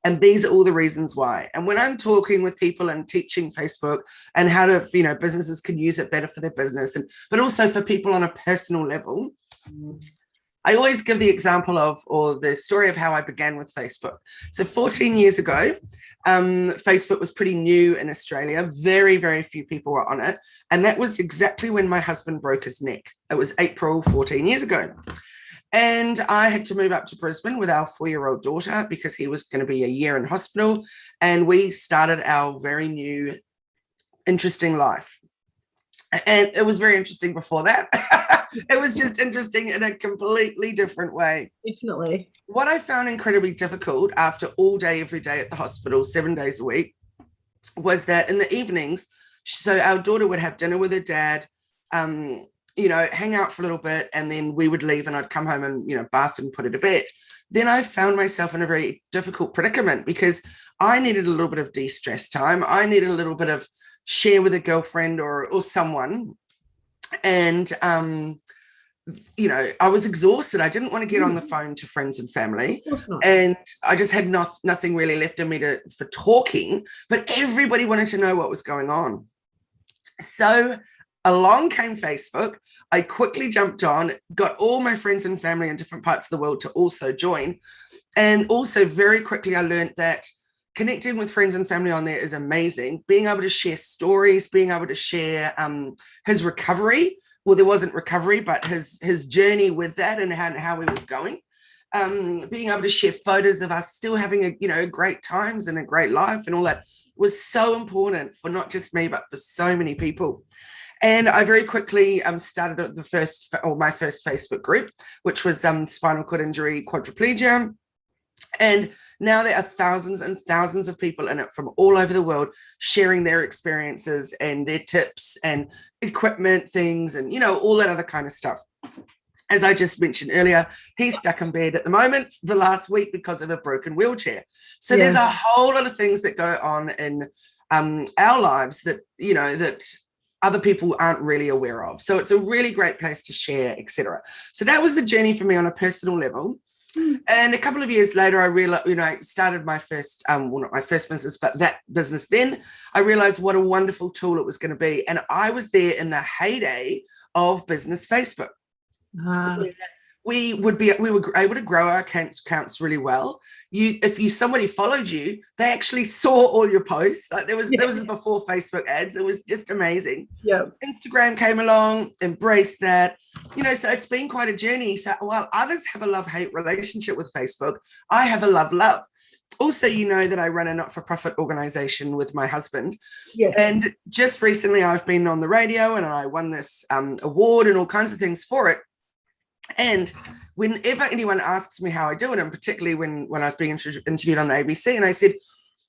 And these are all the reasons why. And when I'm talking with people and teaching Facebook and how to, businesses can use it better for their business, but also for people on a personal level, I always give the example or the story of how I began with Facebook. So 14 years ago, Facebook was pretty new in Australia. Very, very few people were on it. And that was exactly when my husband broke his neck. It was April 14 years ago. And I had to move up to Brisbane with our 4-year-old daughter because he was going to be a year in hospital. And we started our very new, interesting life. And it was very interesting before that. It was just interesting in a completely different way. Definitely. What I found incredibly difficult after all day, every day at the hospital, 7 days a week, was that in the evenings, so our daughter would have dinner with her dad, hang out for a little bit, and then we would leave and I'd come home and, bath and put her to bed. Then I found myself in a very difficult predicament because I needed a little bit of de-stress time. I needed a little bit of share with a girlfriend or someone. And, I was exhausted. I didn't want to get on the phone to friends and family. And I just had nothing really left in me for talking, but everybody wanted to know what was going on. So along came Facebook. I quickly jumped on, got all my friends and family in different parts of the world to also join. And also very quickly, I learned that connecting with friends and family on there is amazing. Being able to share stories, being able to share his recovery. Well, there wasn't recovery, but his journey with that and how he was going. Being able to share photos of us still having great times and a great life and all that was so important for not just me, but for so many people. And I very quickly started my first Facebook group, which was spinal cord injury, quadriplegia. And now there are thousands and thousands of people in it from all over the world sharing their experiences and their tips and equipment things and, all that other kind of stuff. As I just mentioned earlier, he's stuck in bed at the moment the last week because of a broken wheelchair. So there's a whole lot of things that go on in our lives that, that other people aren't really aware of. So it's a really great place to share, etc. So that was the journey for me on a personal level. And a couple of years later, I realized, I started my first, not my first business, but that business then. I realized what a wonderful tool it was going to be. And I was there in the heyday of business Facebook. We were able to grow our accounts really well. If somebody followed you, they actually saw all your posts. Like there was before Facebook ads. It was just amazing. Yeah. Instagram came along, embraced that. So it's been quite a journey. So while others have a love-hate relationship with Facebook, I have a love-love. Also, that I run a not-for-profit organization with my husband. Yes. And just recently I've been on the radio and I won this award and all kinds of things for it. And whenever anyone asks me how I do it, and particularly when I was being interviewed on the ABC, and I said,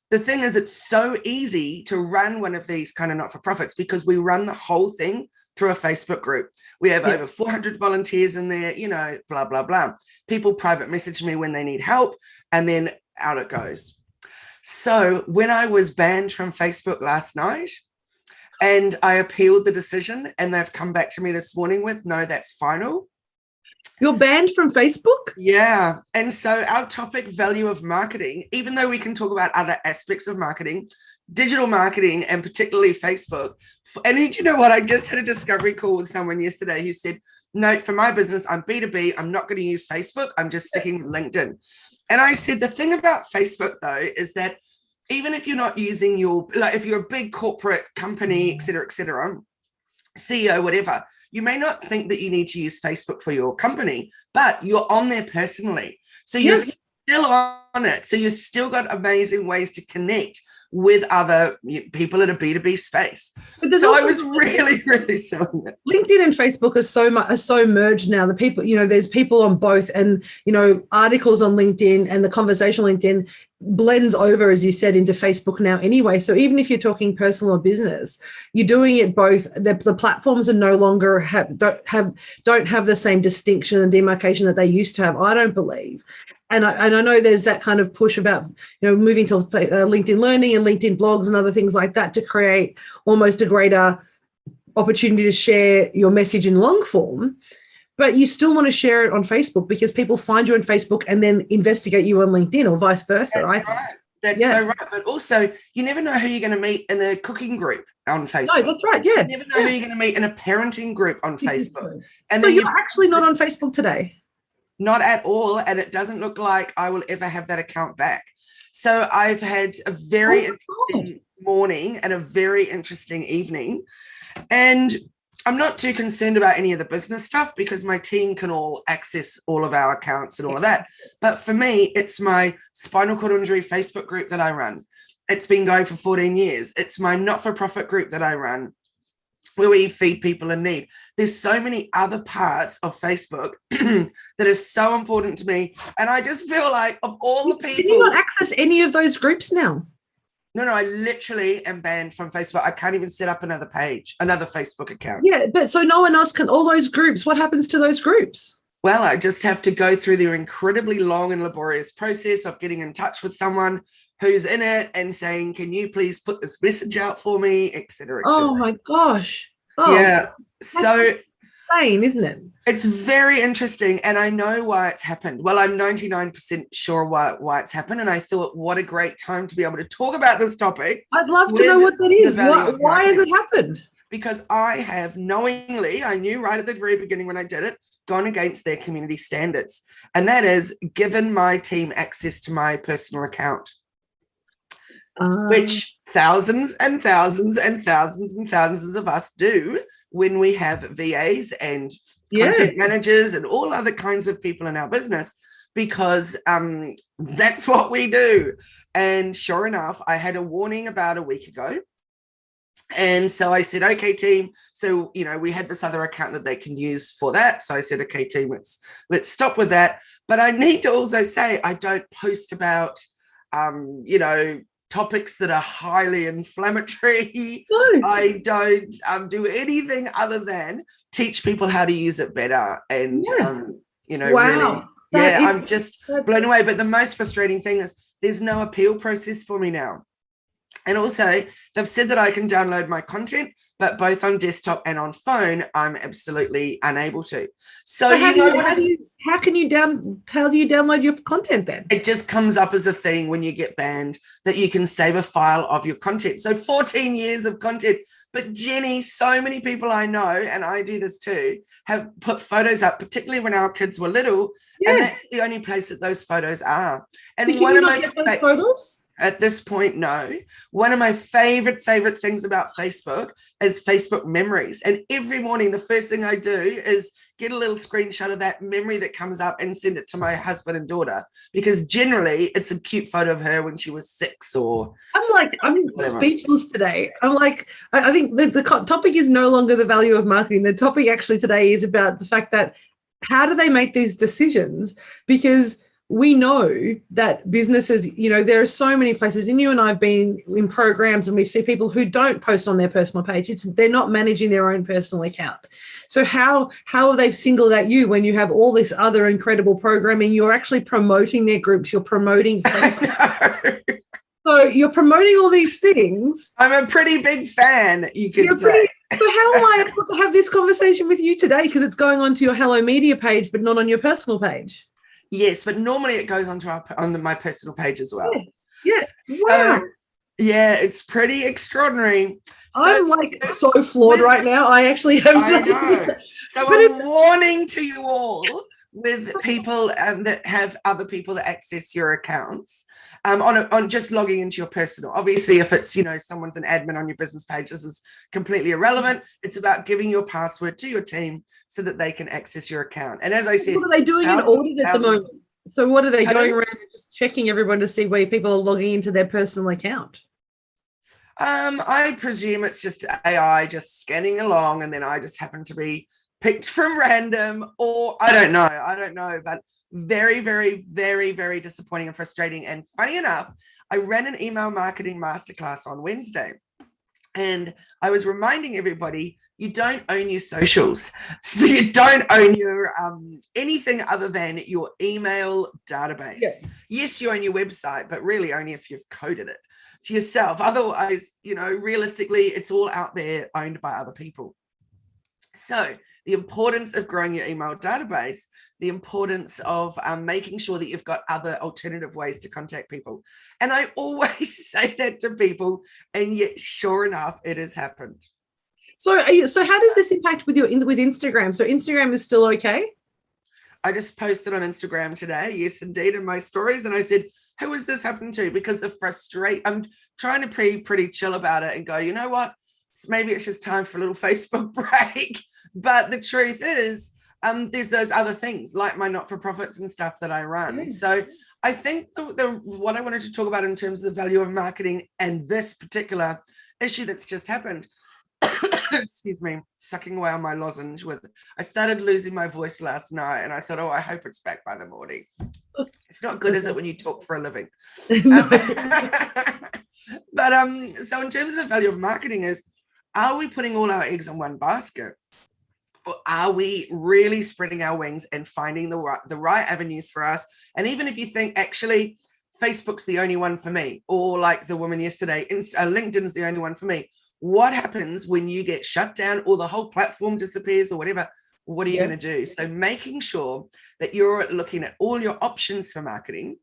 the thing is, it's so easy to run one of these kind of not-for-profits because we run the whole thing through a Facebook group. We have over 400 volunteers in there, blah, blah, blah. People private message me when they need help, and then out it goes. So when I was banned from Facebook last night, and I appealed the decision, and they've come back to me this morning with, no, that's final. You're banned from Facebook? Yeah. And so our topic, value of marketing, even though we can talk about other aspects of marketing, digital marketing, and particularly Facebook. And you know what? I just had a discovery call with someone yesterday who said, no, for my business, I'm B2B. I'm not going to use Facebook. I'm just sticking with LinkedIn. And I said, the thing about Facebook, though, is that even if you're not using if you're a big corporate company, et cetera, CEO, whatever, you may not think that you need to use Facebook for your company, but you're on there personally. So you're still on it. So you've still got amazing ways to connect with other people in a B2B space. But so I was really, really selling it. LinkedIn and Facebook are so merged now. The people, there's people on both, and articles on LinkedIn and the conversational LinkedIn blends over, as you said, into Facebook now anyway. So even if you're talking personal or business, you're doing it both. The platforms are no longer don't have the same distinction and demarcation that they used to have, I don't believe. And I know there's that kind of push about, moving to LinkedIn Learning and LinkedIn blogs and other things like that to create almost a greater opportunity to share your message in long form. But you still want to share it on Facebook because people find you on Facebook and then investigate you on LinkedIn or vice versa. That's right. That's so right. But also, you never know who you're going to meet in a cooking group on Facebook. No, that's right. Yeah. You never know who you're going to meet in a parenting group on Facebook. And so then you're actually not on Facebook today? Not at all. And it doesn't look like I will ever have that account back. So I've had a very interesting morning and a very interesting evening. And I'm not too concerned about any of the business stuff because my team can all access all of our accounts and all of that. But for me, it's my spinal cord injury Facebook group that I run. It's been going for 14 years. It's my not-for-profit group that I run, where we feed people in need. There's so many other parts of Facebook that are so important to me. And I just feel like of all the people... Can you not access any of those groups now? No, I literally am banned from Facebook. I can't even set up another page, another Facebook account. Yeah, but so no one else can, all those groups, what happens to those groups? Well, I just have to go through the incredibly long and laborious process of getting in touch with someone who's in it and saying, can you please put this message out for me, et cetera, et cetera. Oh my gosh. Oh, yeah. So insane, isn't it? It's very interesting. And I know why it's happened. Well, I'm 99% sure why it's happened. And I thought, what a great time to be able to talk about this topic. I'd love to know what that is. Why has it happened? Because I have knowingly, I knew right at the very beginning when I did it, gone against their community standards. And that is given my team access to my personal account. Which thousands and thousands and thousands and thousands of us do when we have VAs and content managers and all other kinds of people in our business, because that's what we do. And sure enough, I had a warning about a week ago. And so I said, okay, team. So, we had this other account that they can use for that. So I said, okay, team, let's stop with that. But I need to also say, I don't post about, topics that are highly inflammatory. I don't do anything other than teach people how to use it better. And, really, I'm just blown away. But the most frustrating thing is there's no appeal process for me now. And also, they've said that I can download my content, but both on desktop and on phone, I'm absolutely unable to. So how can you download your content then? It just comes up as a thing when you get banned that you can save a file of your content. So 14 years of content. But Jenni, so many people I know, and I do this too, have put photos up, particularly when our kids were little. Yeah. And that's the only place that those photos are. And one of my those photos? At this point, no. One of my favorite things about Facebook is Facebook memories. And every morning, the first thing I do is get a little screenshot of that memory that comes up and send it to my husband and daughter, because generally it's a cute photo of her when she was 6 or... I'm speechless today. I think the topic is no longer the value of marketing. The topic actually today is about the fact that how do they make these decisions? Because we know that businesses, there are so many places, and you and I have been in programs and we see people who don't post on their personal page. They're not managing their own personal account. So how have they singled out you when you have all this other incredible programming? You're actually promoting their groups. You're promoting Facebook. So you're promoting all these things. I'm a pretty big fan, you could say. So how am I able to have this conversation with you today? Because it's going onto your Hello Media page, but not on your personal page. Yes, but normally it goes on my personal page as well. Yeah. So, yeah, it's pretty extraordinary. I'm so floored right now. I actually have. I know. So I'm warning to you all with people that have other people that access your accounts on just logging into your personal. Obviously, if it's someone's an admin on your business page, this is completely irrelevant. It's about giving your password to your team so that they can access your account. And as I said, what are they doing in audit at the moment? So what are they going around and just checking everyone to see where people are logging into their personal account? I presume it's just AI just scanning along, and then I just happen to be picked from random, or I don't know, but very, very, very, very disappointing and frustrating. And funny enough, I ran an email marketing masterclass on Wednesday, and I was reminding everybody, you don't own your socials. So you don't own your anything other than your email database. Yeah. Yes, you own your website, but really only if you've coded it to yourself. Otherwise, realistically, it's all out there owned by other people. So the importance of growing your email database, the importance of making sure that you've got other alternative ways to contact people. And I always say that to people, and yet sure enough, it has happened. So how does this impact with Instagram? So Instagram is still okay? I just posted on Instagram today, yes, indeed, in my stories. And I said, who is this happening to? Because I'm trying to be pretty chill about it and go, you know what? Maybe it's just time for a little Facebook break. But the truth is, there's those other things like my not-for-profits and stuff that I run. So I think what I wanted to talk about in terms of the value of marketing and this particular issue that's just happened, excuse me, sucking away on my lozenge I started losing my voice last night, and I thought, I hope it's back by the morning. It's not good, is it, when you talk for a living? But so in terms of the value of marketing is, are we putting all our eggs in one basket? Or are we really spreading our wings and finding the right avenues for us? And even if you think, actually, Facebook's the only one for me, or like the woman yesterday, LinkedIn's the only one for me. What happens when you get shut down or the whole platform disappears or whatever? What are you going to do? So making sure that you're looking at all your options for marketing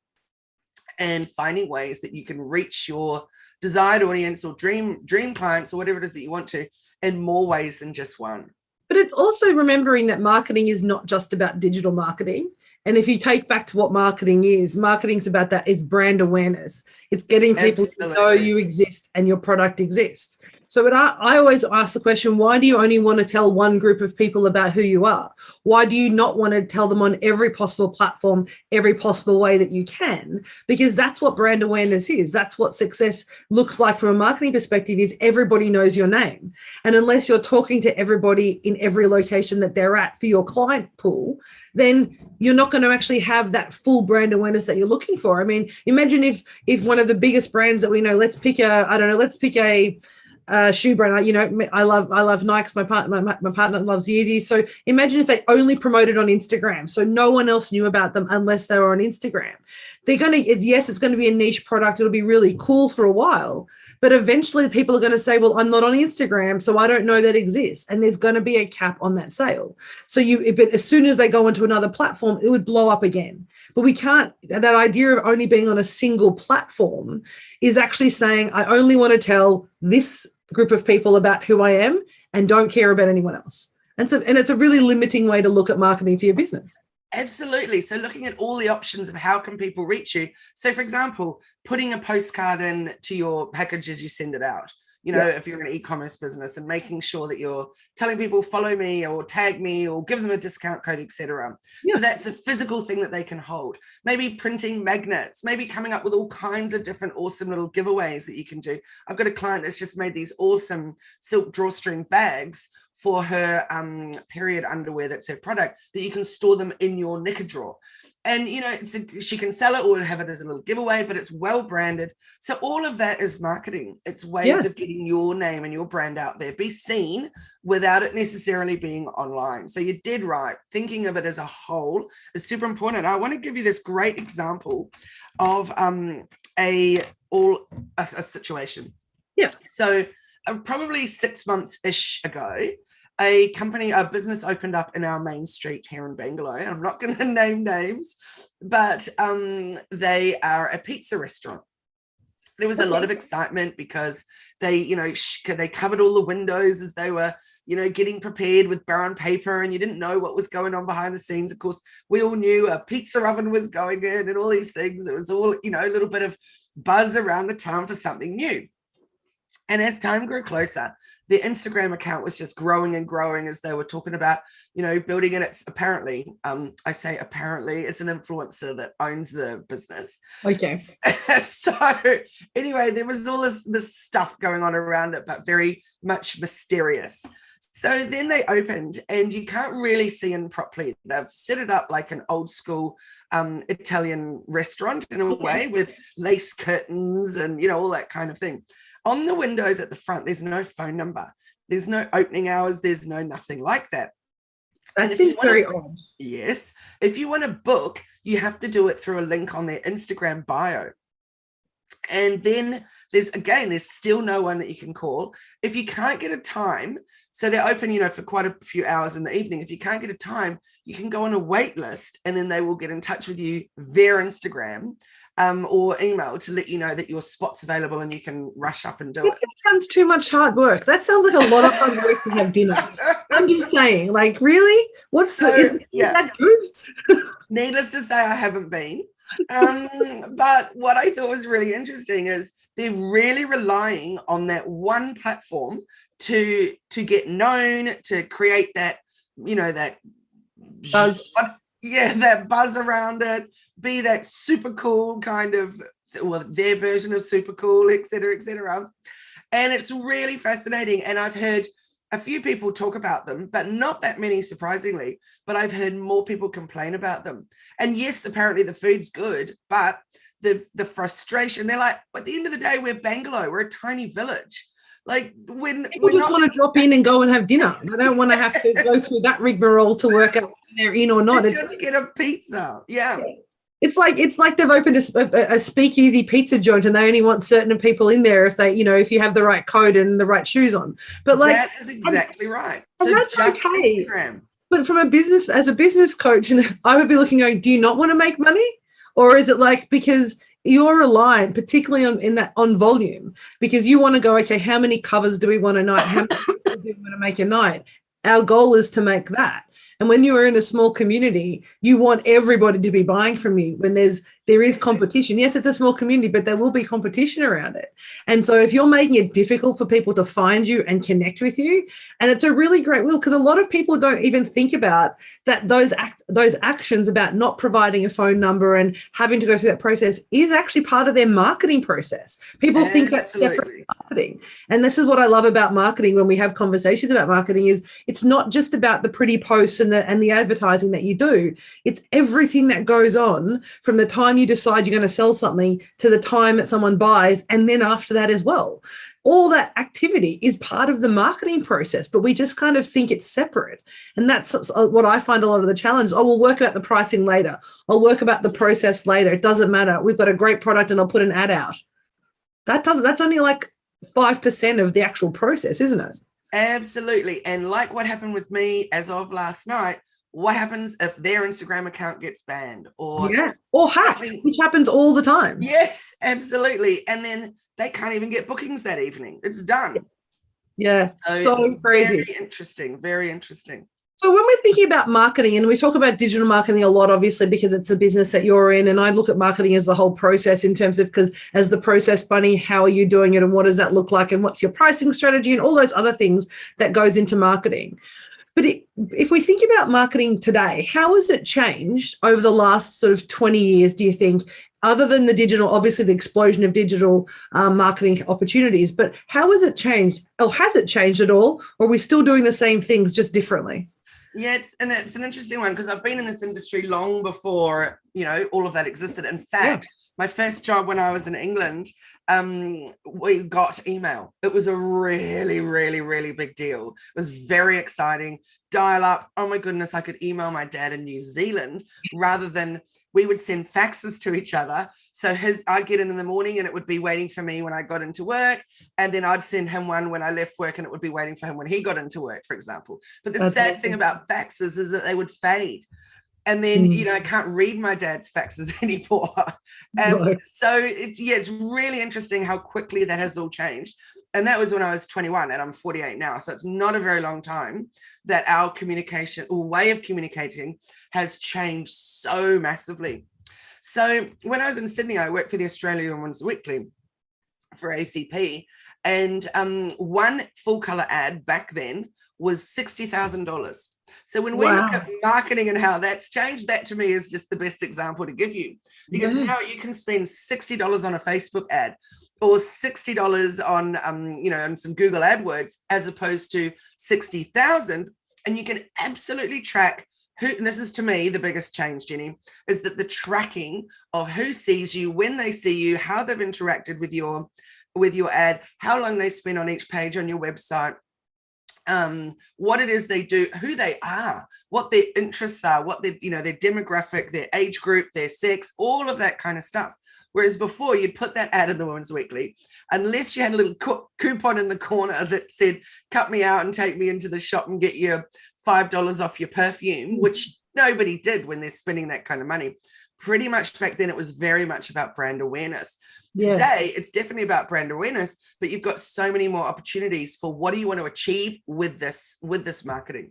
and finding ways that you can reach your desired audience or dream clients or whatever it is that you want to in more ways than just one. But it's also remembering that marketing is not just about digital marketing. And if you take back to what marketing's about that is brand awareness. It's getting people to know you exist and your product exists. So I always ask the question, why do you only want to tell one group of people about who you are? Why do you not want to tell them on every possible platform, every possible way that you can? Because that's what brand awareness is. That's what success looks like from a marketing perspective, is everybody knows your name. And unless you're talking to everybody in every location that they're at for your client pool, then you're not going to actually have that full brand awareness that you're looking for. I mean, imagine if one of the biggest brands that we know, let's pick a shoe brand. You know, I love Nikes. My partner loves Yeezys. So imagine if they only promoted on Instagram, so no one else knew about them unless they were on Instagram. It's going to be a niche product. It'll be really cool for a while, but eventually people are going to say, well, I'm not on Instagram, so I don't know that exists. And there's going to be a cap on that sale. So but as soon as they go onto another platform, it would blow up again. But we can't, that idea of only being on a single platform is actually saying, I only want to tell this group of people about who I am and don't care about anyone else. And it's a really limiting way to look at marketing for your business. Absolutely. So looking at all the options of how can people reach you. So for example, putting a postcard in to your package as you send it out, you know, if you're an e-commerce business, and making sure that you're telling people follow me or tag me or give them a discount code, etc. So that's a physical thing that they can hold. Maybe printing magnets, maybe coming up with all kinds of different awesome little giveaways that you can do. I've got a client that's just made these awesome silk drawstring bags for her period underwear, that's her product, that you can store them in your knicker drawer. And, you know, she can sell it or have it as a little giveaway, but it's well branded. So all of that is marketing. It's ways of getting your name and your brand out there, be seen without it necessarily being online. So you did right. Thinking of it as a whole is super important. I want to give you this great example of a situation. Yeah. So probably 6 months-ish ago, a business opened up in our main street here in Bangalore. I'm not going to name names, but they are a pizza restaurant. There was a lot of excitement because they covered all the windows as they were, getting prepared with brown paper, and you didn't know what was going on behind the scenes. Of course, we all knew a pizza oven was going in and all these things. It was all, a little bit of buzz around the town for something new. And as time grew closer, the Instagram account was just growing and growing as they were talking about, building it. It's apparently, I say apparently, it's an influencer that owns the business. Okay. So anyway, there was all this stuff going on around it, but very much mysterious. So then they opened, and you can't really see in properly. They've set it up like an old school Italian restaurant in a way, with lace curtains and, all that kind of thing. On the windows at the front, there's no phone number. There's no opening hours. There's no nothing like that. That seems very odd. Yes. If you want to book, you have to do it through a link on their Instagram bio. And then there's still no one that you can call. If you can't get a time, so they're open, for quite a few hours in the evening. If you can't get a time, you can go on a wait list, and then they will get in touch with you via Instagram or email to let you know that your spot's available and you can rush up and do it. That sounds too much hard work. That sounds like a lot of hard work to have dinner. I'm just saying, like, really? Is that good? Needless to say, I haven't been. But what I thought was really interesting is they're really relying on that one platform to get known, to create that, that buzz. That buzz around it, be that super cool kind of, well, their version of super cool, et cetera, et cetera. And it's really fascinating. And I've heard a few people talk about them, but not that many, surprisingly. But I've heard more people complain about them. And yes, apparently the food's good, but the frustration, they're like, at the end of the day, we're Bangalore, we're a tiny village. Like, when people just want to drop in and go and have dinner. They don't want to have to go through that rigmarole to work out whether they're in or not. It's just get a pizza. Yeah. It's like they've opened a speakeasy pizza joint, and they only want certain people in there if they, if you have the right code and the right shoes on. But like, that is exactly right. And so that's just okay. Instagram. But as a business coach, and I would be looking, going, do you not want to make money? Or is it like, because you're reliant, particularly on volume, because you want to go, okay, how many covers do we want a night? How many do we want to make a night? Our goal is to make that. And when you are in a small community, you want everybody to be buying from you. When there is competition, yes, it's a small community, but there will be competition around it. And so if you're making it difficult for people to find you and connect with you, and it's a really great wheel, because a lot of people don't even think about that those actions about not providing a phone number and having to go through that process is actually part of their marketing process. People think that's separate marketing. And this is what I love about marketing when we have conversations about marketing, is it's not just about the pretty posts and the advertising that you do. It's everything that goes on from the time you decide you're going to sell something to the time that someone buys, and then after that as well. All that activity is part of the marketing process, but we just kind of think it's separate. And that's what I find a lot of the challenge. Oh, we'll work about the pricing later. I'll work about the process later. It doesn't matter. We've got a great product and I'll put an ad out. That's only like 5% of the actual process, isn't it? Absolutely. And like what happened with me as of last night, what happens if their Instagram account gets banned or hacked, which happens all the time? Yes, absolutely. And then they can't even get bookings that evening. It's done. Yeah, so crazy. Very interesting. Very interesting. So when we're thinking about marketing, and we talk about digital marketing a lot, obviously, because it's the business that you're in, and I look at marketing as the whole process in terms of, because as the process bunny, how are you doing it and what does that look like and what's your pricing strategy and all those other things that goes into marketing. But if we think about marketing today, how has it changed over the last sort of 20 years, do you think, other than the digital, obviously the explosion of digital marketing opportunities, but how has it changed? Or has it changed at all? Or are we still doing the same things, just differently? Yeah, it's an interesting one, because I've been in this industry long before, all of that existed. In fact, my first job when I was in England, we got email. It was a really, really, really big deal. It was very exciting. Dial up. Oh my goodness, I could email my dad in New Zealand rather than we would send faxes to each other. So I'd get in the morning and it would be waiting for me when I got into work. And then I'd send him one when I left work and it would be waiting for him when he got into work, for example. But the sad thing about faxes is that they would fade. And then, I can't read my dad's faxes anymore. So it's really interesting how quickly that has all changed. And that was when I was 21 and I'm 48 now. So it's not a very long time that our communication or way of communicating has changed so massively. So when I was in Sydney, I worked for the Australian Women's Weekly for ACP. And one full color ad back then was $60,000. So when we look at marketing and how that's changed, that to me is just the best example to give you, because now you can spend $60 on a Facebook ad or $60 on, on some Google AdWords, as opposed to 60,000. And you can absolutely track who, and this is to me the biggest change, Jenni, is that the tracking of who sees you, when they see you, how they've interacted with your ad, how long they spend on each page on your website. what it is they do, who they are, what their interests are, what their, their demographic, their age group, their sex, all of that kind of stuff. Whereas before, you'd put that ad in the Women's Weekly, unless you had a little coupon in the corner that said, cut me out and take me into the shop and get you $5 off your perfume, which nobody did when they're spending that kind of money. Pretty much back then, it was very much about brand awareness. Yeah. Today, it's definitely about brand awareness, but you've got so many more opportunities for what do you want to achieve with this marketing.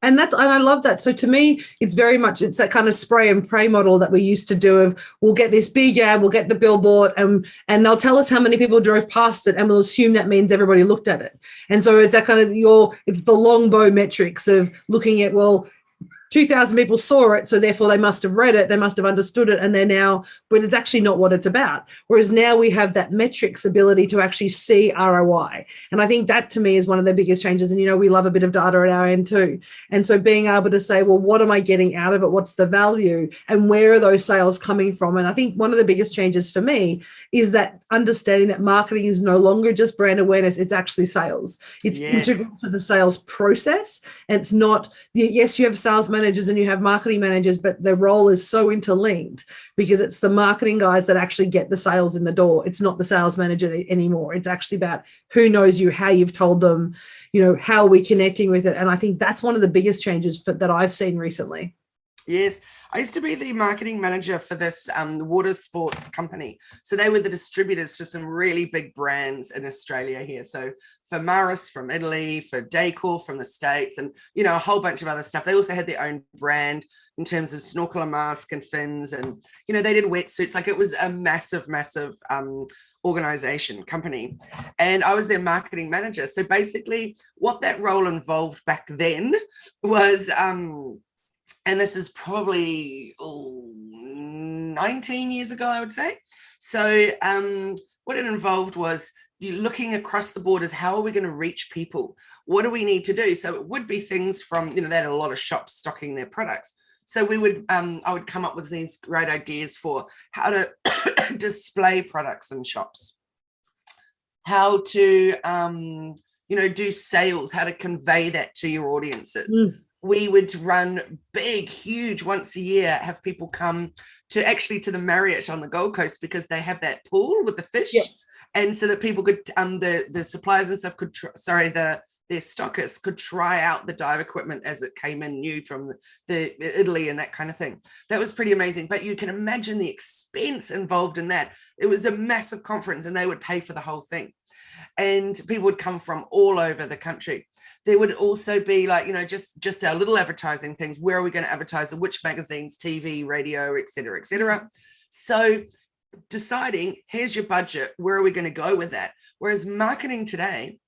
And I love that. So to me, it's that kind of spray and pray model that we used to do of, we'll get this big ad, we'll get the billboard, and they'll tell us how many people drove past it, and we'll assume that means everybody looked at it. And so it's that kind of it's the longbow metrics of looking at, well, 2,000 people saw it, so therefore they must have read it, they must have understood it, and they're now, but it's actually not what it's about. Whereas now we have that metrics ability to actually see ROI. And I think that to me is one of the biggest changes. And, we love a bit of data at our end too. And so being able to say, well, what am I getting out of it? What's the value? And where are those sales coming from? And I think one of the biggest changes for me is that understanding that marketing is no longer just brand awareness, it's actually sales. It's integral to the sales process. And it's not, yes, you have sales managers and you have marketing managers, but their role is so interlinked because it's the marketing guys that actually get the sales in the door. It's not the sales manager anymore. It's actually about who knows you, how you've told them, how are we connecting with it. And I think that's one of the biggest changes that I've seen recently. Yes, I used to be the marketing manager for this water sports company. So they were the distributors for some really big brands in Australia here. So for Maris from Italy, for Decor from the States, and, a whole bunch of other stuff. They also had their own brand in terms of snorkel and mask and fins. And, they did wetsuits. Like, it was a massive, massive organization, company. And I was their marketing manager. So basically what that role involved back then was... and this is probably 19 years ago, I would say. So what it involved was you looking across the borders, how are we going to reach people? What do we need to do? So it would be things from, they had a lot of shops stocking their products. So we would, I would come up with these great ideas for how to display products in shops, how to, do sales, how to convey that to your audiences. We would run big, huge, once a year, have people come to the Marriott on the Gold Coast because they have that pool with the fish. Yep. And so that people could, the suppliers and stuff could, their stockists could try out the dive equipment as it came in new from the Italy and that kind of thing. That was pretty amazing. But you can imagine the expense involved in that. It was a massive conference and they would pay for the whole thing. And people would come from all over the country. There would also be just our little advertising things. Where are we going to advertise? In which magazines, TV, radio, et cetera, et cetera. So deciding, here's your budget. Where are we going to go with that? Whereas marketing today,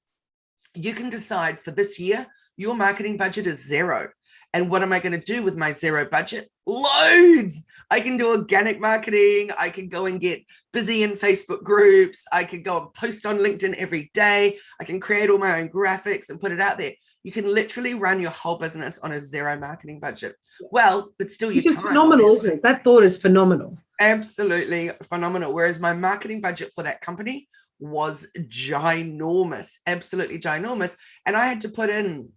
you can decide for this year, your marketing budget is zero. And what am I going to do with my zero budget? Loads. I can do organic marketing. I can go and get busy in Facebook groups. I can go and post on LinkedIn every day. I can create all my own graphics and put it out there. You can literally run your whole business on a zero marketing budget. Well, it's still your time. It's phenomenal, isn't it? That thought is phenomenal. Absolutely phenomenal. Whereas my marketing budget for that company was ginormous, absolutely ginormous. And I had to put in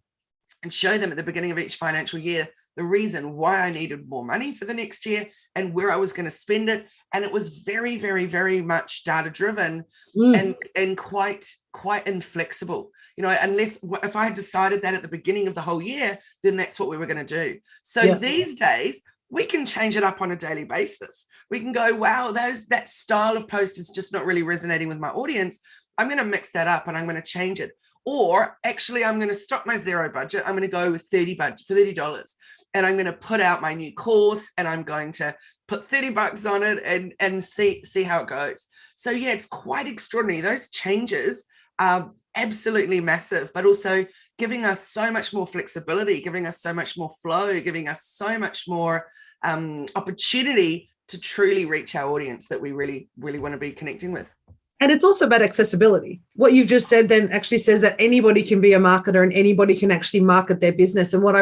and show them at the beginning of each financial year the reason why I needed more money for the next year and where I was going to spend it. And it was very, very, very much data driven and quite inflexible. Unless if I had decided that at the beginning of the whole year, then that's what we were going to do. So these days, we can change it up on a daily basis. We can go, wow, that style of post is just not really resonating with my audience. I'm going to mix that up and I'm going to change it. Or actually, I'm going to stop my zero budget. I'm going to go with $30 and I'm going to put out my new course and I'm going to put $30 on it and see how it goes. So yeah, it's quite extraordinary. Those changes are absolutely massive, but also giving us so much more flexibility, giving us so much more flow, giving us so much more opportunity to truly reach our audience that we really, really want to be connecting with. And it's also about accessibility. what you've just said then actually says that anybody can be a marketer and anybody can actually market their business. And what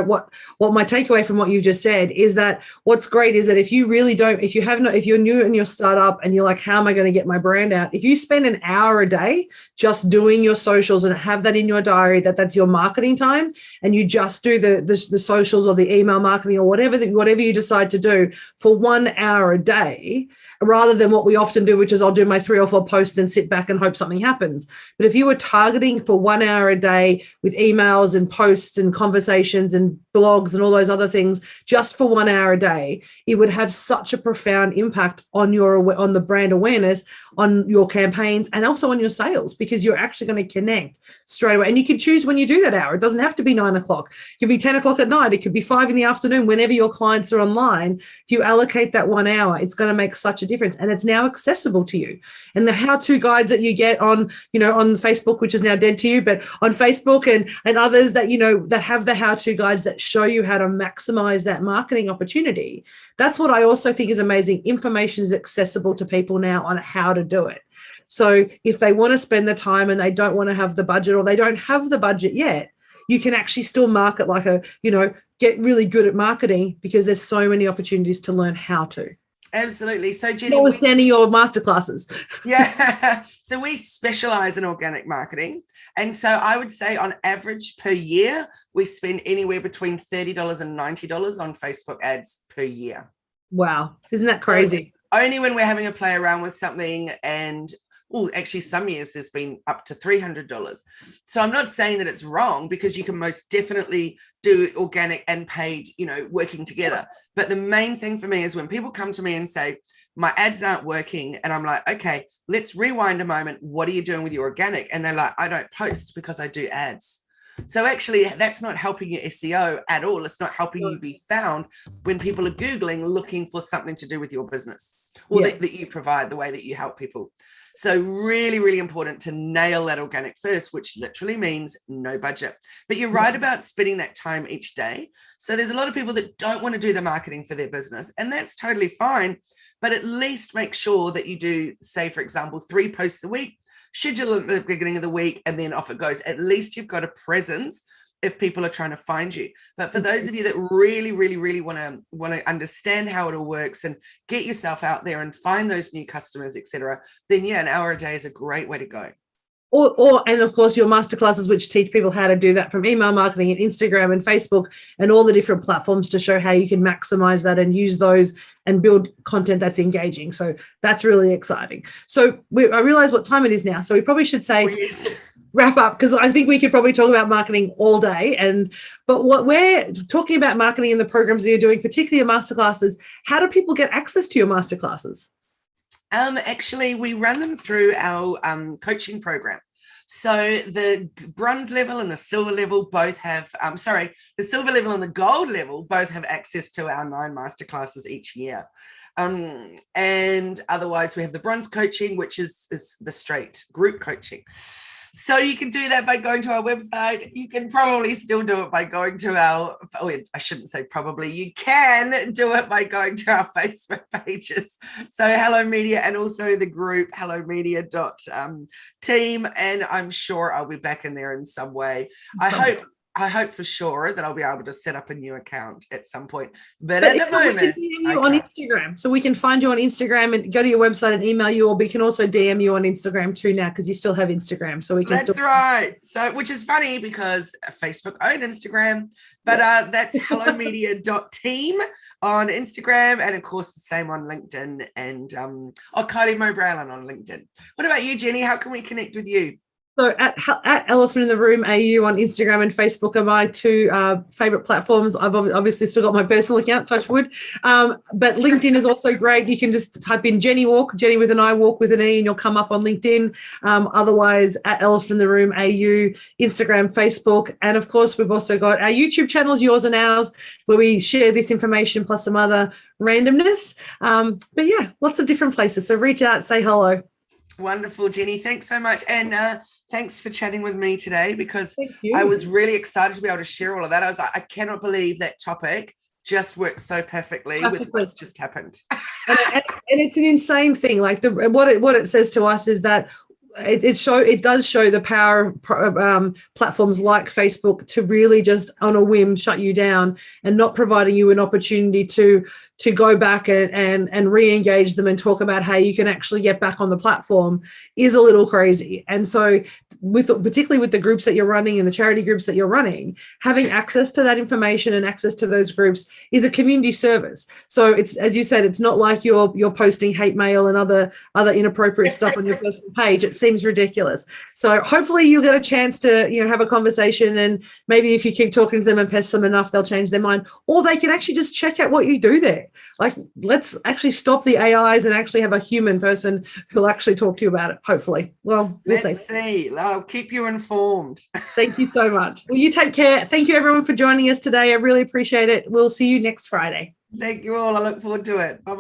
my takeaway from what you just said is that what's great is that if you really don't, if you're new in your startup and you're like, how am I going to get my brand out? If you spend an hour a day just doing your socials and have that in your diary, that's your marketing time, and you just do the socials or the email marketing or whatever you decide to do for 1 hour a day, rather than what we often do, which is I'll do my 3 or 4 posts and sit back and hope something happens. But if you were targeting for 1 hour a day with emails and posts and conversations and blogs and all those other things, just for 1 hour a day, it would have such a profound impact on the brand awareness, on your campaigns, and also on your sales, because you're actually going to connect straight away. And you can choose when you do that hour. It doesn't have to be 9 o'clock. It could be 10 o'clock at night. It could be 5 in the afternoon, whenever your clients are online. If you allocate that 1 hour, it's going to make such a difference. And it's now accessible to you. And the how-to guides that you get on Facebook, which is now dead to you, but on Facebook and others that, that have the how-to guides that show you how to maximize that marketing opportunity. That's what I also think is amazing. Information is accessible to people now on how to do it. So if they want to spend the time and they don't want to have the budget, or they don't have the budget yet, you can actually still market get really good at marketing, because there's so many opportunities to learn how to. Absolutely. So Jenni, notwithstanding your masterclasses. Yeah. So we specialize in organic marketing. And so I would say on average per year, we spend anywhere between $30 and $90 on Facebook ads per year. Wow. Isn't that crazy? So only when we're having a play around with something, and actually some years there's been up to $300. So I'm not saying that it's wrong, because you can most definitely do organic and paid, working together. But the main thing for me is when people come to me and say, my ads aren't working, and I'm like, okay, let's rewind a moment. What are you doing with your organic? And they're like, I don't post because I do ads. So actually that's not helping your SEO at all. It's not helping you be found when people are Googling looking for something to do with your business, or that you provide, the way that you help people. So really, really important to nail that organic first, which literally means no budget. But you're right about spending that time each day. So there's a lot of people that don't want to do the marketing for their business, and that's totally fine. But at least make sure that you do, say, for example, 3 posts a week, schedule at the beginning of the week, and then off it goes. At least you've got a presence if people are trying to find you. But for those of you that really, really, really want to understand how it all works and get yourself out there and find those new customers, etc., then an hour a day is a great way to go. And of course your masterclasses, which teach people how to do that from email marketing and Instagram and Facebook and all the different platforms to show how you can maximize that and use those and build content that's engaging. So that's really exciting. So I realize what time it is now. So we probably should say wrap up, because I think we could probably talk about marketing all day. But what we're talking about marketing in the programs that you're doing, particularly your masterclasses, how do people get access to your masterclasses? Actually, we run them through our coaching program. So the bronze level and the silver level both have, the silver level and the gold level both have access to our 9 masterclasses each year. And otherwise we have the bronze coaching, which is the straight group coaching. So you can do that by going to our website. You can probably still do it by going to I shouldn't say probably, you can do it by going to our Facebook pages. So Hello Media, and also the group hellomedia.team. And I'm sure I'll be back in there in some way. I hope for sure that I'll be able to set up a new account at some point. But at the moment, we can DM you on Instagram. So we can find you on Instagram and go to your website and email you, or we can also DM you on Instagram too now, because you still have Instagram. So we can. That's right. So, which is funny because Facebook owned Instagram, but that's hellomedia.team on Instagram, and of course the same on LinkedIn, and Kylie Mowbray-Allen on LinkedIn. What about you, Jenni? How can we connect with you? So at Elephant in the Room AU on Instagram and Facebook are my 2 favorite platforms. I've obviously still got my personal account, touch wood. But LinkedIn is also great. You can just type in Jenni Walke, Jenni with an I, Walk with an E, and you'll come up on LinkedIn. Otherwise, at Elephant in the Room AU, Instagram, Facebook. And of course, we've also got our YouTube channels, yours and ours, where we share this information plus some other randomness. But lots of different places. So reach out, say hello. Wonderful, Jenni. Thanks so much. And thanks for chatting with me today, because I was really excited to be able to share all of that. I was like, I cannot believe that topic just works so perfectly with what's just happened. and it's an insane thing. Like what it says to us is that it does show the power of platforms like Facebook to really just on a whim shut you down and not providing you an opportunity to go back and re-engage them and talk about how you can actually get back on the platform is a little crazy. And so particularly with the groups that you're running and the charity groups that you're running, having access to that information and access to those groups is a community service. So it's, as you said, it's not like you're posting hate mail and other inappropriate stuff on your personal page. It seems ridiculous. So hopefully you'll get a chance to, have a conversation, and maybe if you keep talking to them and pest them enough, they'll change their mind, or they can actually just check out what you do there. Like, let's actually stop the AIs and actually have a human person who'll actually talk to you about it, hopefully. Well, let's see. I'll keep you informed. Thank you so much. Well, you take care. Thank you, everyone, for joining us today. I really appreciate it. We'll see you next Friday. Thank you all. I look forward to it. Bye-bye.